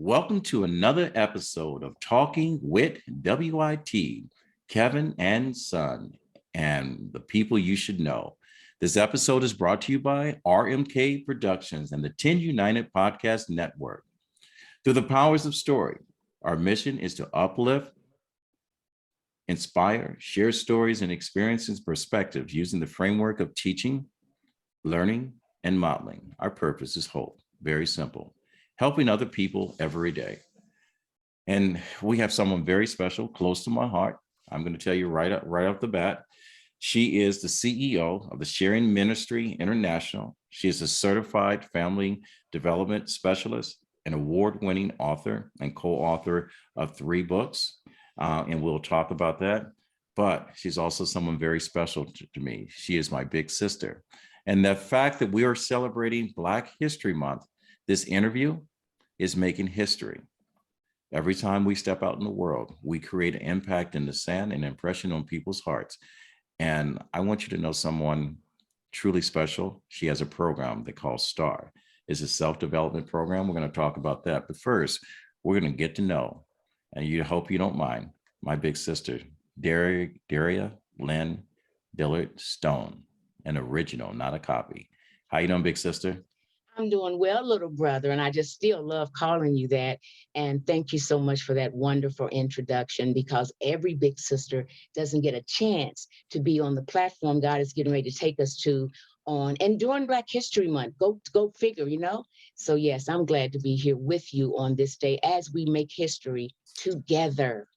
Welcome to another episode of Talking with WIT, Kevin and Son, and the people you should know. This episode is brought to you by RMK Productions and the 10 United Podcast Network. Through the powers of story, our mission is to uplift, inspire, share stories and experiences, perspectives using the framework of teaching, learning, and modeling. Our purpose is hope. Very simple. Helping other people every day. And we have someone very special, close to my heart. I'm going to tell you right off the bat. She is the CEO of the Sharing Ministry International. She is a certified family development specialist, an award-winning author and co-author of 3 books. And we'll talk about that. But she's also someone very special to me. She is my big sister. And the fact that we are celebrating Black History Month, this interview is making history. Every time we step out in the world, we create an impact in the sand, an impression on people's hearts. And I want you to know someone truly special. She has a program they call S.T.A.R. It's a self-development program. We're going to talk about that. But first, we're going to get to know, and you hope you don't mind, my big sister, Daria Dillard Stone, an original, not a copy. How you doing, big sister? I'm doing well, little brother, and I just still love calling you that. And thank you so much for that wonderful introduction, because every big sister doesn't get a chance to be on the platform God is getting ready to take us to on and during Black History Month. Go figure, you know? So yes, I'm glad to be here with you on this day as we make history together.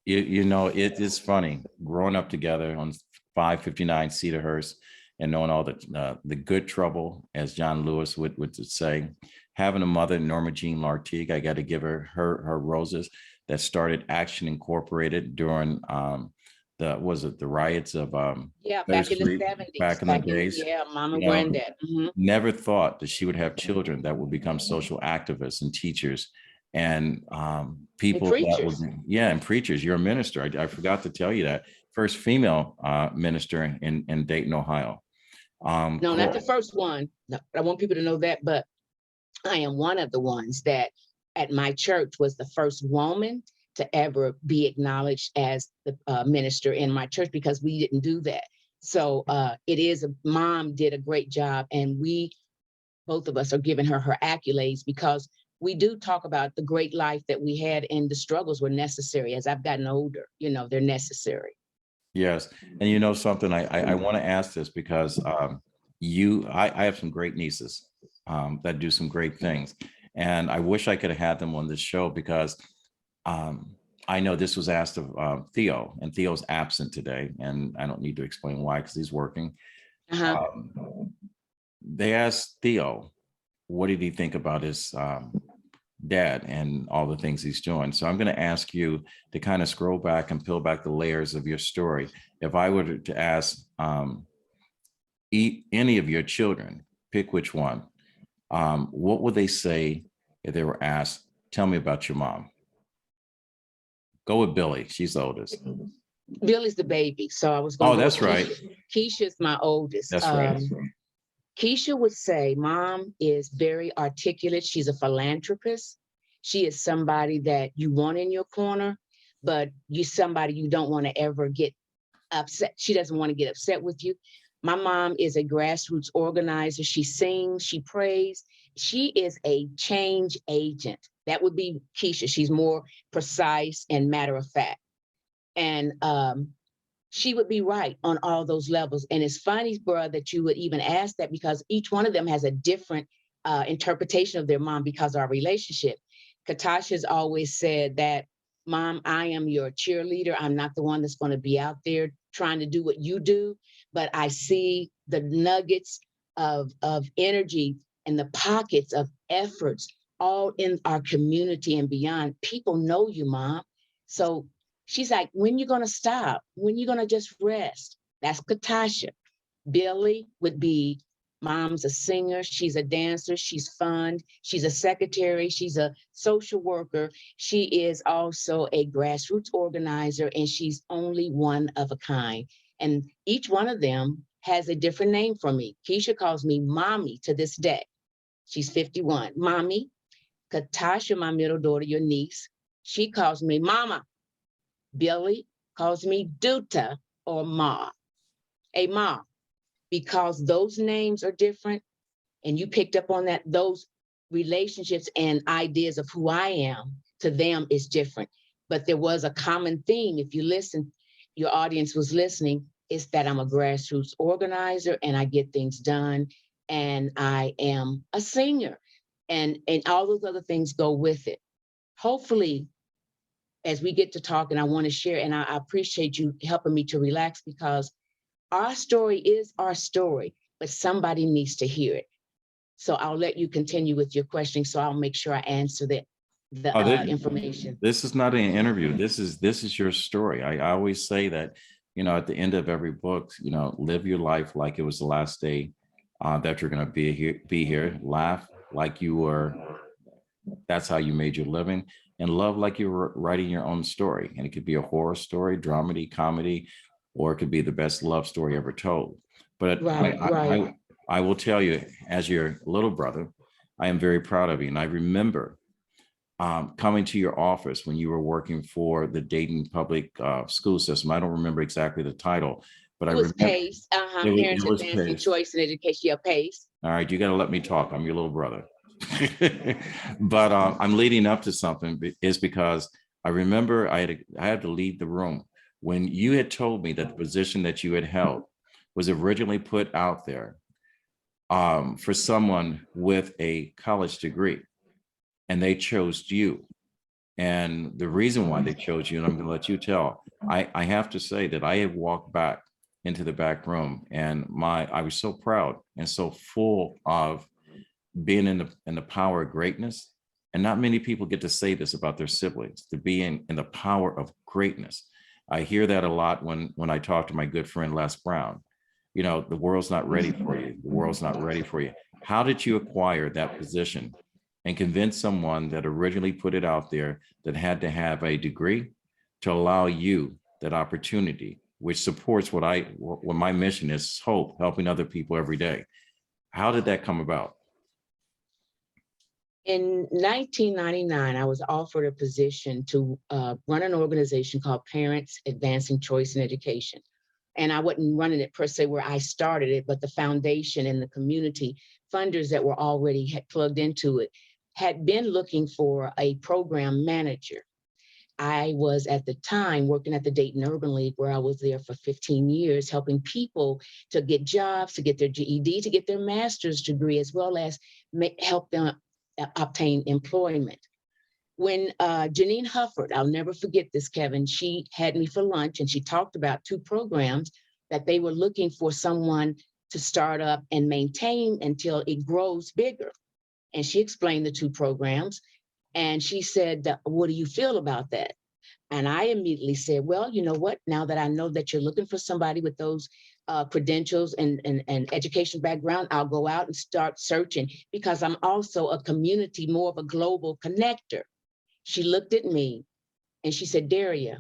You know, it is funny growing up together on 559 Cedarhurst and knowing all the good trouble, as John Lewis would say. Having a mother, Norma Jean Lartigue, I got to give her roses, that started Action Incorporated during the riots of back in the 70s, back in the days. Mama You know, Granddad. never thought that she would have children that would become social activists and teachers and people that would, and preachers. You're a minister. I forgot to tell you that. First female minister in Dayton, Ohio. No, cool. Not the first one. No, I want people to know that, but I am one of the ones that at my church was the first woman to ever be acknowledged as the minister in my church, because we didn't do that. So Mom did a great job, and both of us are giving her accolades, because we do talk about the great life that we had, and the struggles were necessary. As I've gotten older, they're necessary. Yes. And you know something, I want to ask this because I have some great nieces that do some great things. And I wish I could have had them on this show, because I know this was asked of Theo, and Theo's absent today. And I don't need to explain why, because he's working. They asked Theo, what did he think about his dad and all the things he's doing. So I'm going to ask you to kind of scroll back and peel back the layers of your story. If I were to ask any of your children, pick which one, what would they say if they were asked, tell me about your mom? Go with Billy. She's the oldest. Billy's the baby. So I was going to that's right. Keisha's my oldest. That's right. Keisha would say, Mom is very articulate. She's a philanthropist. She is somebody that you want in your corner, but somebody you don't want to ever get upset. She doesn't want to get upset with you. My mom is a grassroots organizer. She sings, she prays. She is a change agent. That would be Keisha. She's more precise and matter of fact. And she would be right on all those levels. And it's funny, bro, that you would even ask that, because each one of them has a different interpretation of their mom because of our relationship. Katasha's always said that, Mom, I am your cheerleader. I'm not the one that's going to be out there trying to do what you do, but I see the nuggets of energy and the pockets of efforts all in our community and beyond. People know you, Mom. So she's like, when you going to stop? When you going to just rest? That's Katasha. Billy would be, Mom's a singer, she's a dancer, she's fun, she's a secretary, she's a social worker. She is also a grassroots organizer, and she's only one of a kind. And each one of them has a different name for me. Keisha calls me Mommy to this day. She's 51. Mommy. Katasha, my middle daughter, your niece, she calls me Mama. Billy calls me Duta or Ma, a Ma, because those names are different. And you picked up on that, those relationships and ideas of who I am to them is different. But there was a common theme. If you listen, your audience was listening, is that I'm a grassroots organizer and I get things done. And I am a singer. And all those other things go with it. Hopefully, as we get to talk, and I want to share, and I appreciate you helping me to relax, because our story is our story, but somebody needs to hear it. So I'll let you continue with your questioning. So I'll make sure I answer the Oh, information. this is not an interview. This is your story. I always say that, at the end of every book, live your life like it was the last day that you're going to be here. Laugh like you were. That's how you made your living, and love like you were writing your own story. And it could be a horror story, dramedy, comedy, or it could be the best love story ever told. But Right, right. I will tell you, as your little brother, I am very proud of you. And I remember coming to your office when you were working for the Dayton Public School System. I don't remember exactly the title, but I It was remember PACE, it Parents was Advancing Pace. Choice in Education, yeah, PACE. All right, you got to let me talk. I'm your little brother. But I'm leading up to something is because I remember I had to leave the room when you had told me that the position that you had held was originally put out there for someone with a college degree, and they chose you. And the reason why they chose you, and I'm going to let you tell, I have to say that I have walked back into the back room, and I was so proud and so full of being in the power of greatness. And not many people get to say this about their siblings, to be in the power of greatness. I hear that a lot when I talk to my good friend Les Brown. The world's not ready for you. The world's not ready for you. How did you acquire that position and convince someone that originally put it out there that had to have a degree to allow you that opportunity, which supports what my mission is, hope, helping other people every day? How did that come about? In 1999, I was offered a position to run an organization called Parents Advancing Choice in Education. And I wasn't running it per se where I started it, but the foundation and the community funders that were already had plugged into it had been looking for a program manager. I was at the time working at the Dayton Urban League, where I was there for 15 years, helping people to get jobs, to get their GED, to get their master's degree, as well as help them obtain employment. When Janine Hufford, I'll never forget this, Kevin, she had me for lunch and she talked about two programs that they were looking for someone to start up and maintain until it grows bigger. And she explained the two programs. And she said, what do you feel about that? And I immediately said, well, you know what? Now that I know that you're looking for somebody with those credentials and education background, I'll go out and start searching, because I'm also a community, more of a global connector. She looked at me and she said, Daria,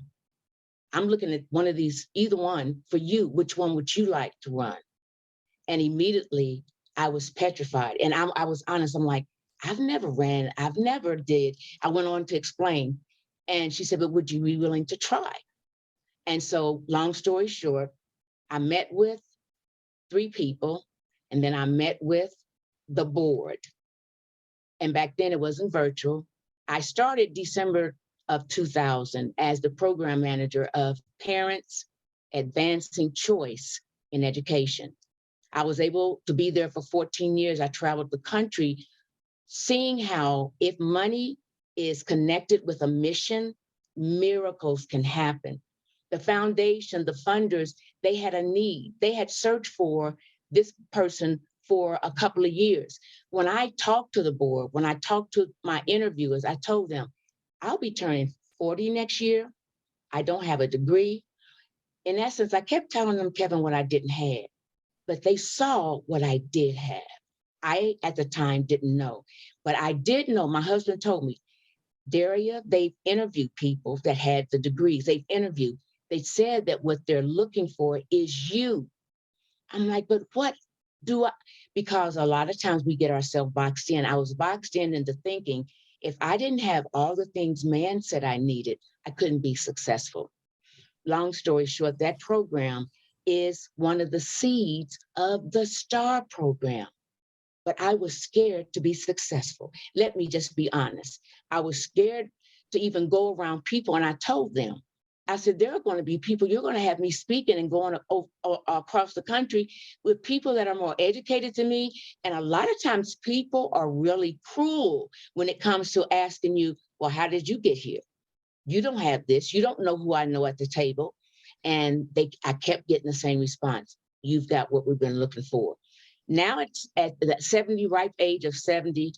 I'm looking at one of these, either one for you. Which one would you like to run? And immediately I was petrified. And I was honest. I'm like, I've never ran. I've never did. I went on to explain. And she said, but would you be willing to try? And so, long story short, I met with 3 people, and then I met with the board. And back then it wasn't virtual. I started December of 2000 as the program manager of Parents Advancing Choice in Education. I was able to be there for 14 years. I traveled the country, seeing how if money is connected with a mission, miracles can happen. The foundation, the funders, they had a need. They had searched for this person for a couple of years. When I talked to the board, when I talked to my interviewers, I told them, I'll be turning 40 next year. I don't have a degree. In essence, I kept telling them, Kevin, what I didn't have, but they saw what I did have. I, at the time, didn't know, but I did know. My husband told me, Daria, they've interviewed people that had the degrees. They've interviewed. They said that what they're looking for is you. I'm like, but what do I? Because a lot of times we get ourselves boxed in. I was boxed in into thinking If I didn't have all the things man said I needed, I couldn't be successful. Long story short, that program is one of the seeds of the S.T.A.R program. But I was scared to be successful. Let me just be honest. I was scared to even go around people, and I told them, I said, there are going to be people, you're going to have me speaking and going across the country with people that are more educated than me. And a lot of times people are really cruel when it comes to asking you, well, how did you get here? You don't have this. You don't know who I know at the table. And I kept getting the same response. You've got what we've been looking for. Now it's at that 70, ripe age of 70.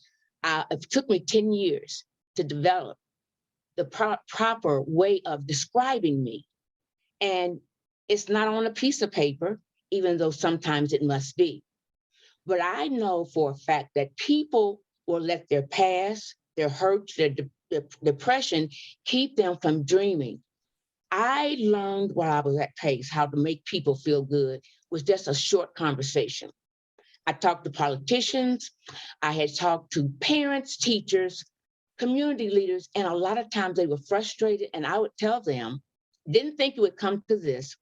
It took me 10 years to develop the proper way of describing me. And it's not on a piece of paper, even though sometimes it must be. But I know for a fact that people will let their past, their hurts, their depression keep them from dreaming. I learned while I was at Pace how to make people feel good with just a short conversation. I talked to politicians, I had talked to parents, teachers, community leaders, and a lot of times they were frustrated, and I would tell them, didn't think it would come to this.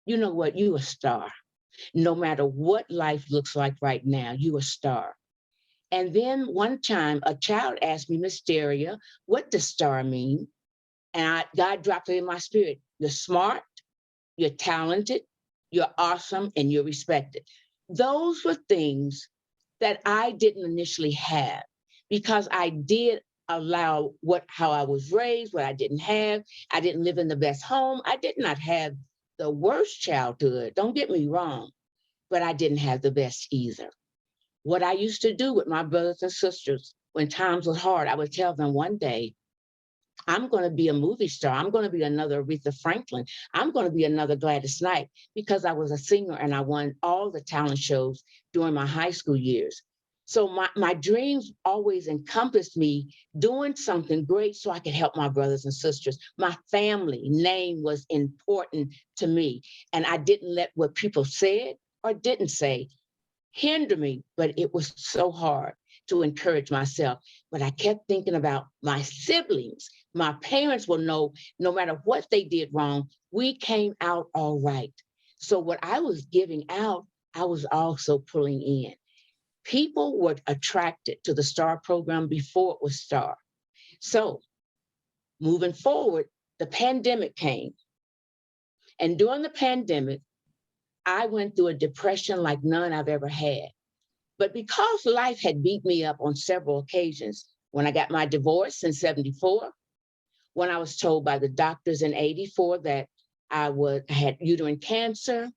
You know what? You a star. No matter what life looks like right now, you a star. And then one time a child asked me, Miss Daria, what does star mean? And God dropped it in my spirit. You're smart, you're talented, you're awesome, and you're respected. Those were things that I didn't initially have because I did allow how I was raised, what I didn't have. I didn't live in the best home. I did not have the worst childhood. Don't get me wrong, but I didn't have the best either. What I used to do with my brothers and sisters when times was hard, I would tell them one day, I'm going to be a movie star. I'm going to be another Aretha Franklin. I'm going to be another Gladys Knight because I was a singer and I won all the talent shows during my high school years. So my dreams always encompassed me doing something great so I could help my brothers and sisters. My family name was important to me. And I didn't let what people said or didn't say hinder me, but it was so hard to encourage myself. But I kept thinking about my siblings. My parents will know no matter what they did wrong, we came out all right. So what I was giving out, I was also pulling in. People were attracted to the S.T.A.R program before it was S.T.A.R. So moving forward, the pandemic came. And during the pandemic, I went through a depression like none I've ever had. But because life had beat me up on several occasions, when I got my divorce in 74, when I was told by the doctors in 84 that I had uterine cancer,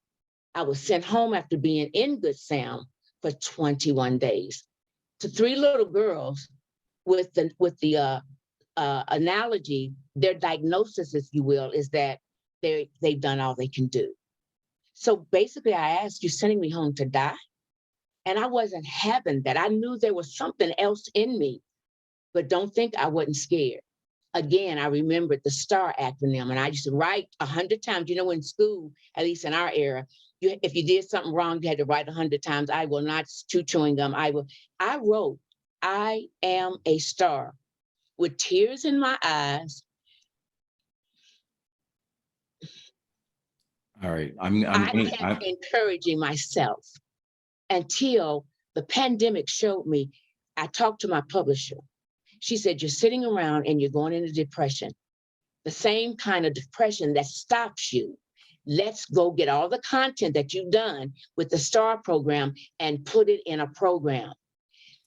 I was sent home after being in good sound for 21 days. To three little girls with the analogy, their diagnosis, if you will, is that they've done all they can do. So basically I asked, you sending me home to die? And I wasn't having that. I knew there was something else in me, but don't think I wasn't scared. Again, I remembered the S.T.A.R acronym, and I used to write 100 times. You know, in school, at least in our era, if you did something wrong, you had to write 100 times. I will not chew chewing gum. I wrote, I am a S.T.A.R with tears in my eyes. All right. I kept encouraging myself until the pandemic showed me. I talked to my publisher. She said, you're sitting around and you're going into depression, the same kind of depression that stops you. Let's go get all the content that you've done with the S.T.A.R program and put it in a program.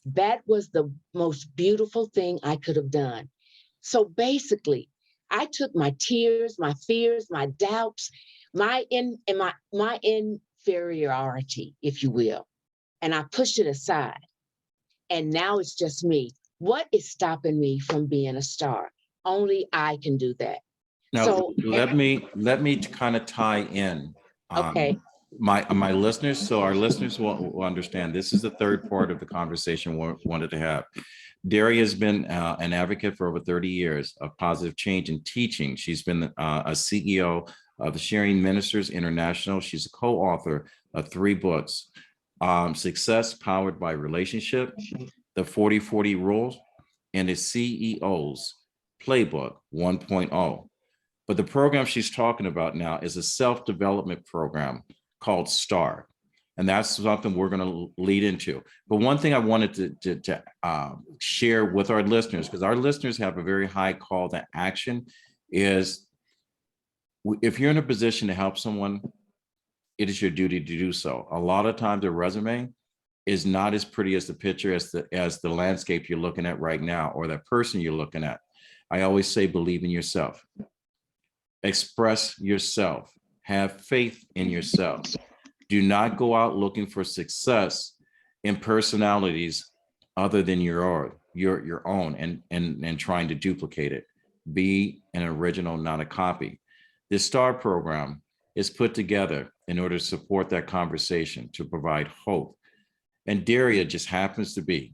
That was the most beautiful thing I could have done. So basically, I took my tears, my fears, my doubts, my inferiority, if you will, and I pushed it aside. And now it's just me. What is stopping me from being a S.T.A.R? Only I can do that. Now, So let me kind of tie in okay. My listeners, so our listeners will understand. This is the third part of the conversation we wanted to have. Daria has been an advocate for over 30 years of positive change in teaching. She's been a CEO of the Sharing Ministers International. She's a co-author of 3 books, Success Powered by Relationship, The 40-40 Rules, in a CEO's Playbook 1.0. But the program she's talking about now is a self-development program called S.T.A.R. And that's something we're going to lead into. But one thing I wanted to share with our listeners, because our listeners have a very high call to action, is if you're in a position to help someone, it is your duty to do so. A lot of times their resume is not as pretty as the picture, as the landscape you're looking at right now, or that person you're looking at. I always say, believe in yourself. Express yourself. Have faith in yourself. Do not go out looking for success in personalities other than your own and trying to duplicate it. Be an original, not a copy. This S.T.A.R program is put together in order to support that conversation, to provide hope. And Daria just happens to be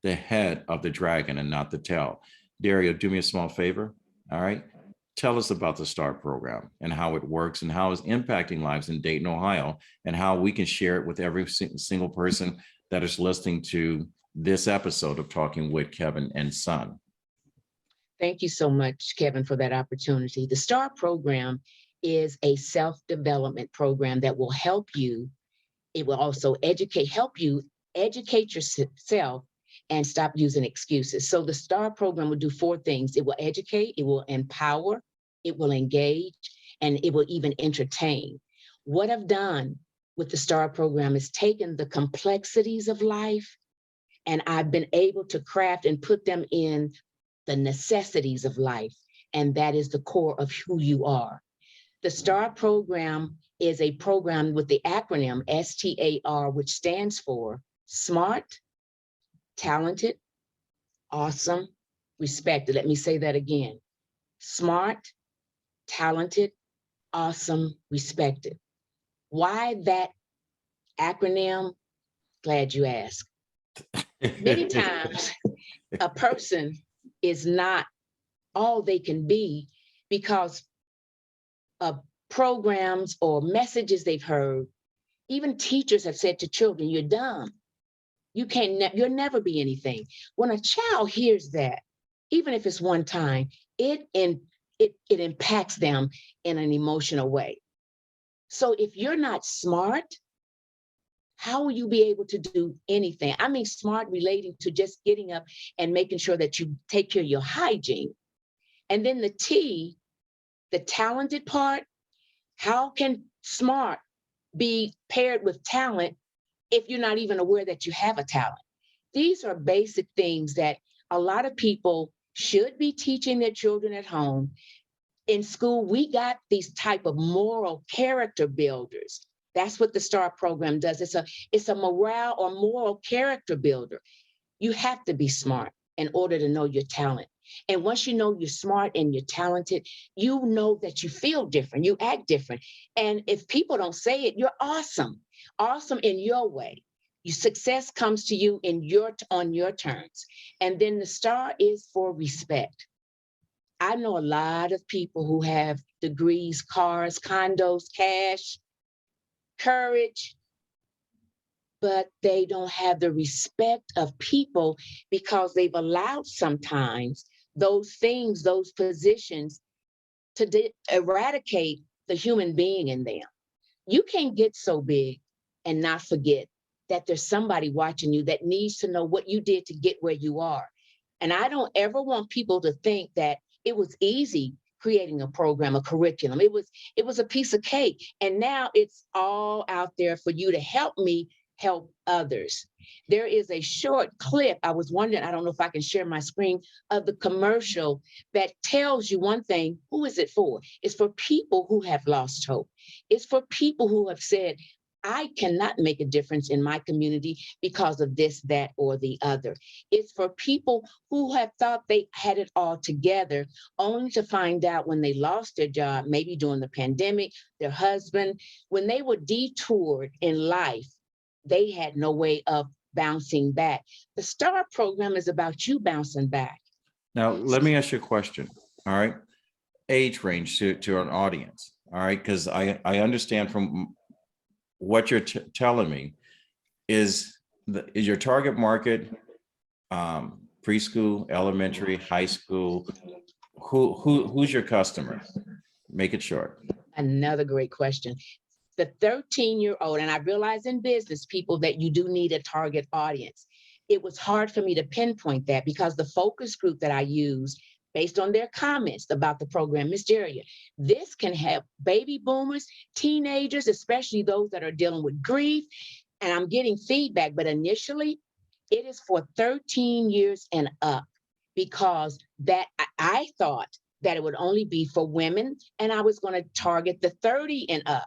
the head of the dragon and not the tail. Daria, do me a small favor. All right. Tell us about the S.T.A.R program and how it works and how it's impacting lives in Dayton, Ohio, and how we can share it with every single person that is listening to this episode of Talking with Kevin and Son. Thank you so much, Kevin, for that opportunity. The S.T.A.R program is a self-development program that will help you. It will also help you educate yourself and stop using excuses. So the S.T.A.R program will do four things. It will educate, it will empower, it will engage, and it will even entertain. What I've done with the S.T.A.R program is taken the complexities of life, and I've been able to craft and put them in the necessities of life. And that is the core of who you are. The S.T.A.R program is a program with the acronym S.T.A.R, which stands for Smart, Talented, Awesome, Respected. Let me say that again. Smart, talented, awesome, respected. Why that acronym? Glad you asked. Many times a person is not all they can be because of programs or messages they've heard. Even teachers have said to children, you're dumb. You'll never be anything. When a child hears that, even if it's one time, it impacts them in an emotional way. So if you're not smart, how will you be able to do anything? I mean, smart relating to just getting up and making sure that you take care of your hygiene. And then the T, the talented part, how can smart be paired with talent if you're not even aware that you have a talent? These are basic things that a lot of people should be teaching their children at home. In school, we got these type of moral character builders. That's what the S.T.A.R program does. It's a morale or moral character builder. You have to be smart in order to know your talent. And once you know you're smart and you're talented, you know that you feel different, you act different. And if people don't say it, you're awesome, awesome in your way. Your success comes to you on your terms. And then the S.T.A.R is for respect. I know a lot of people who have degrees, cars, condos, cash, courage, but they don't have the respect of people because they've allowed sometimes those things, those positions to eradicate the human being in them. You can't get so big and not forget that there's somebody watching you that needs to know what you did to get where you are. And I don't ever want people to think that it was easy creating a program, a curriculum. It was a piece of cake. And now it's all out there for you to help me help others. There is a short clip. I was wondering, I don't know if I can share my screen, of the commercial that tells you one thing. Who is it for? It's for people who have lost hope. It's for people who have said, I cannot make a difference in my community because of this, that, or the other. It's for people who have thought they had it all together, only to find out when they lost their job, maybe during the pandemic, their husband, when they were detoured in life, they had no way of bouncing back. The S.T.A.R program is about you bouncing back. Now, let me ask you a question. All right. Age range to an audience. All right. Because I understand from what you're telling me is your target market preschool, elementary, high school? Who's your customer? Make it short. Another great question. The 13-year-old, and I realize in business people that you do need a target audience. It was hard for me to pinpoint that because the focus group that I used based on their comments about the program, Miss Daria, this can help baby boomers, teenagers, especially those that are dealing with grief. And I'm getting feedback, but initially it is for 13 years and up because that I thought that it would only be for women and I was going to target the 30 and up.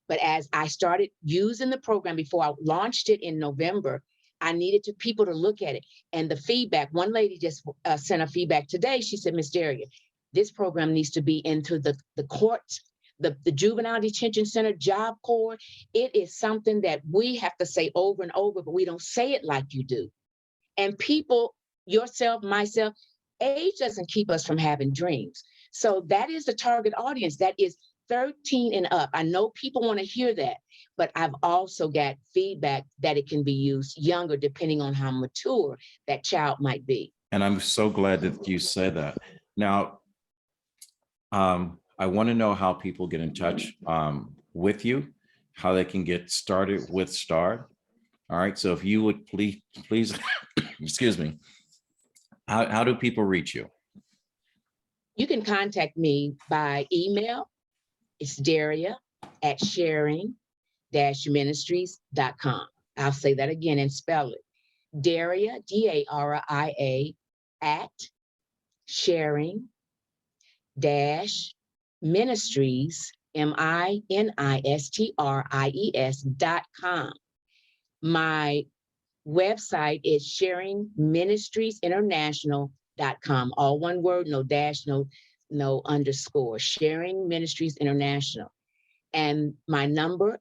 But as I started using the program before I launched it in November, I needed people to look at it. And the feedback, one lady just sent a feedback today. She said, Miss Daria, this program needs to be into the courts, the juvenile detention center, job corps. It is something that we have to say over and over, but we don't say it like you do. And people, yourself, myself, age doesn't keep us from having dreams. So that is the target audience. That is 13 and up. I know people want to hear that, but I've also got feedback that it can be used younger, depending on how mature that child might be. And I'm so glad that you said that. Now, I want to know how people get in touch with you, how they can get started with S.T.A.R. All right. So if you would please, excuse me, how do people reach you? You can contact me by email. It's Daria at sharing-ministries.com. I'll say that again and spell it. Daria, Daria, at sharing-ministries, ministries.com. My website is sharingministriesinternational.com. All one word, no dash, no underscore. Sharing Ministries International. And my number,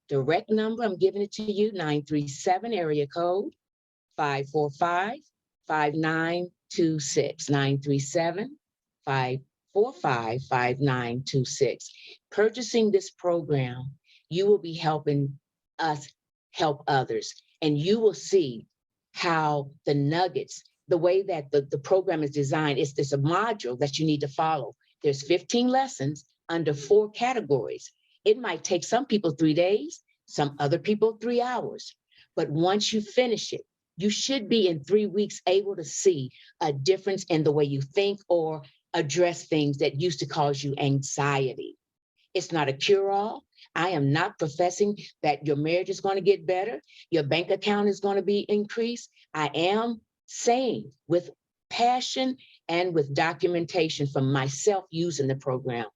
direct number, I'm giving it to you, 937 area code 545-5926. 937-545-5926. Purchasing this program, you will be helping us help others. And you will see how the nuggets, the way that the program is designed, it's this a module that you need to follow. There's 15 lessons under 4 categories. It might take some people 3 days, some other people 3 hours. But once you finish it, you should be in 3 weeks able to see a difference in the way you think or address things that used to cause you anxiety. It's not a cure-all. I am not professing that your marriage is going to get better, your bank account is going to be increased. I am saying with passion and with documentation from myself using the program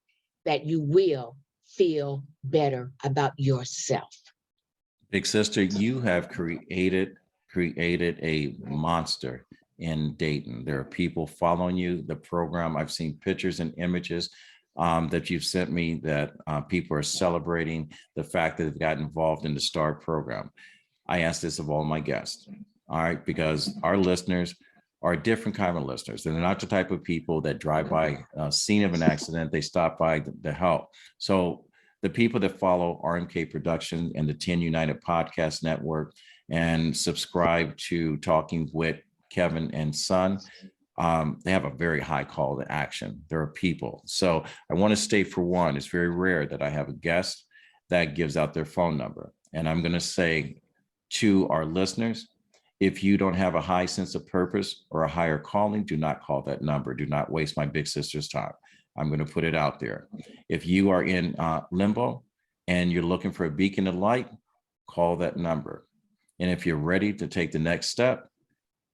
that you will feel better about yourself. Big sister, you have created a monster in Dayton. There are people following you, the program. I've seen pictures and images that you've sent me that people are celebrating the fact that they've gotten involved in the S.T.A.R program. I ask this of all my guests, all right, because our listeners are a different kind of listeners. They're not the type of people that drive by a scene of an accident, they stop by to help. So the people that follow RMK Production and the 10 United Podcast Network and subscribe to Talking with Kevin and Son, they have a very high call to action. There are people. So I want to state, for one, it's very rare that I have a guest that gives out their phone number. And I'm going to say to our listeners, if you don't have a high sense of purpose or a higher calling, do not call that number. Do not waste my big sister's time. I'm going to put it out there. If you are in limbo and you're looking for a beacon of light, call that number. And if you're ready to take the next step,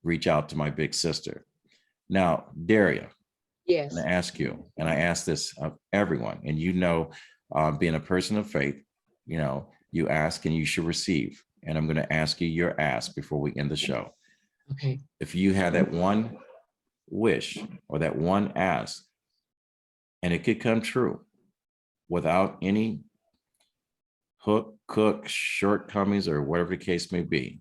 reach out to my big sister. Now, Daria, yes, I'm going to ask you, and I ask this of everyone, and you know, being a person of faith, you know, you ask and you should receive. And I'm going to ask you your ask before we end the show. okay. If you had that one wish or that one ask, and it could come true without any hook, cook, shortcomings, or whatever the case may be,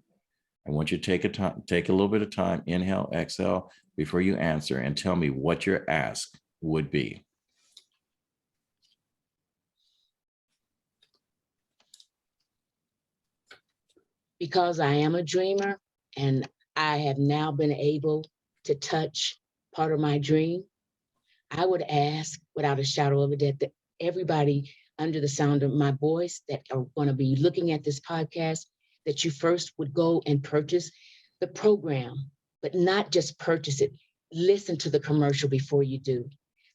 I want you to take a little bit of time, inhale, exhale, before you answer, and tell me what your ask would be. Because I am a dreamer and I have now been able to touch part of my dream, I would ask without a shadow of a doubt that everybody under the sound of my voice that are going to be looking at this podcast, that you first would go and purchase the program, but not just purchase it. Listen to the commercial before you do.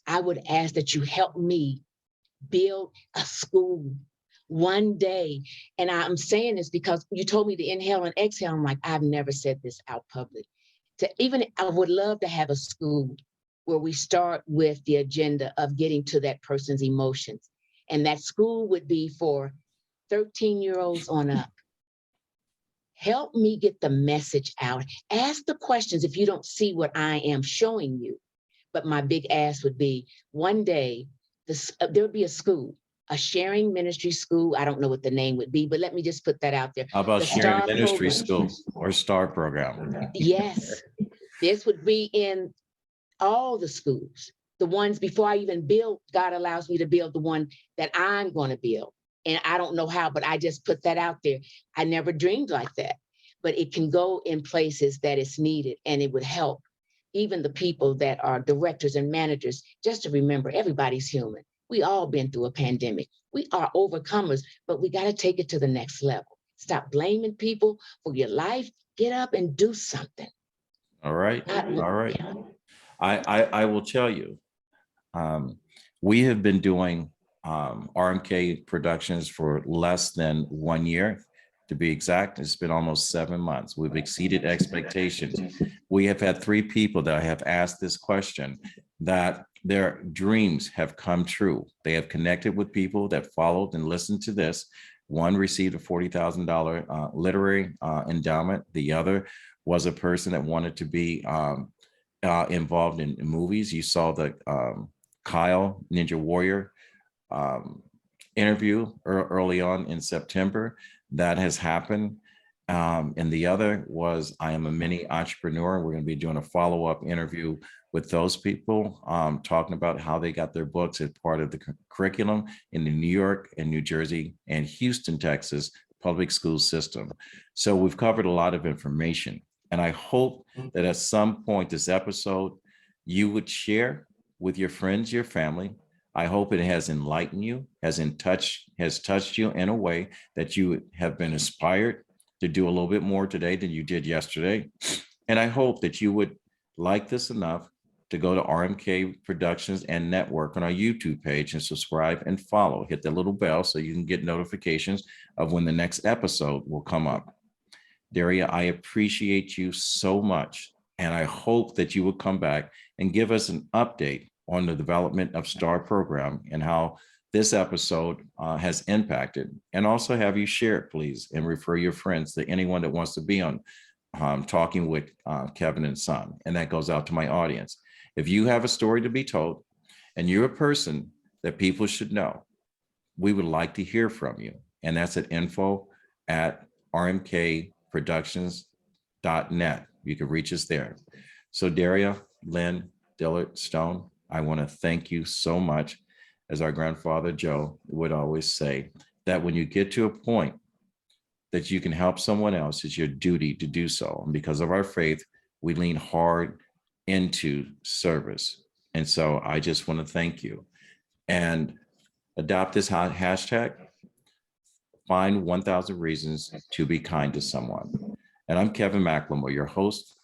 I would ask that you help me build a school one day. And I'm saying this because you told me to inhale and exhale. I'm like, I've never said this out public. I would love to have a school where we start with the agenda of getting to that person's emotions. And that school would be for 13-year-olds on up. Help me get the message out. Ask the questions if you don't see what I am showing you. But my big ask would be one day, there would be a school, a sharing ministry school. I don't know what the name would be, but let me just put that out there. How about The sharing S.T.A.R. ministry program. school or S.T.A.R program? Yes, this would be in all the schools. The ones before I even build, God allows me to build the one that I'm going to build. And I don't know how, but I just put that out there. I never dreamed like that, but it can go in places that it's needed, and it would help even the people that are directors and managers, just to remember everybody's human. We all been through a pandemic. We are overcomers, but we got to take it to the next level. Stop blaming people for your life. Get up and do something. All right. All right. Yeah. I will tell you, we have been doing RMK Productions for less than 1 year. To be exact, it's been almost 7 months. We've exceeded expectations. We have had 3 people that have asked this question, that their dreams have come true. They have connected with people that followed and listened to this. One received a $40,000 literary endowment. The other was a person that wanted to be involved in movies. You saw the Kyle Ninja Warrior interview early on in September. That has happened. And the other was, I am a mini entrepreneur. We're going to be doing a follow-up interview with those people, talking about how they got their books as part of the curriculum in the New York and New Jersey and Houston, Texas public school system. So we've covered a lot of information. And I hope that at some point this episode, you would share with your friends, your family. I hope it has enlightened you, has touched you in a way that you have been inspired to do a little bit more today than you did yesterday. And I hope that you would like this enough to go to RMK Productions and Network on our YouTube page and subscribe and follow. Hit the little bell so you can get notifications of when the next episode will come up. Daria, I appreciate you so much. And I hope that you will come back and give us an update on the development of S.T.A.R program and how this episode has impacted. And also have you share it, please, and refer your friends to anyone that wants to be on Talking with Kevin and Son. And that goes out to my audience. If you have a story to be told and you're a person that people should know, we would like to hear from you. And that's at info@rmkproductions.net. You can reach us there. So Daria Dillard Stone, I want to thank you so much. As our grandfather Joe would always say, that when you get to a point that you can help someone else, it's your duty to do so. And because of our faith, we lean hard into service. And so I just want to thank you. And adopt this hashtag, find 1,000 reasons to be kind to someone. And I'm Kevin McLemore, your host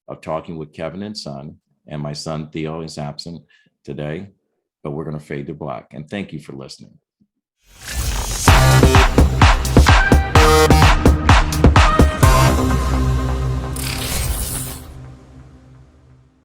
of Talking with Kevin and Son. And my son Theo is absent today, but we're going to fade to black. And thank you for listening.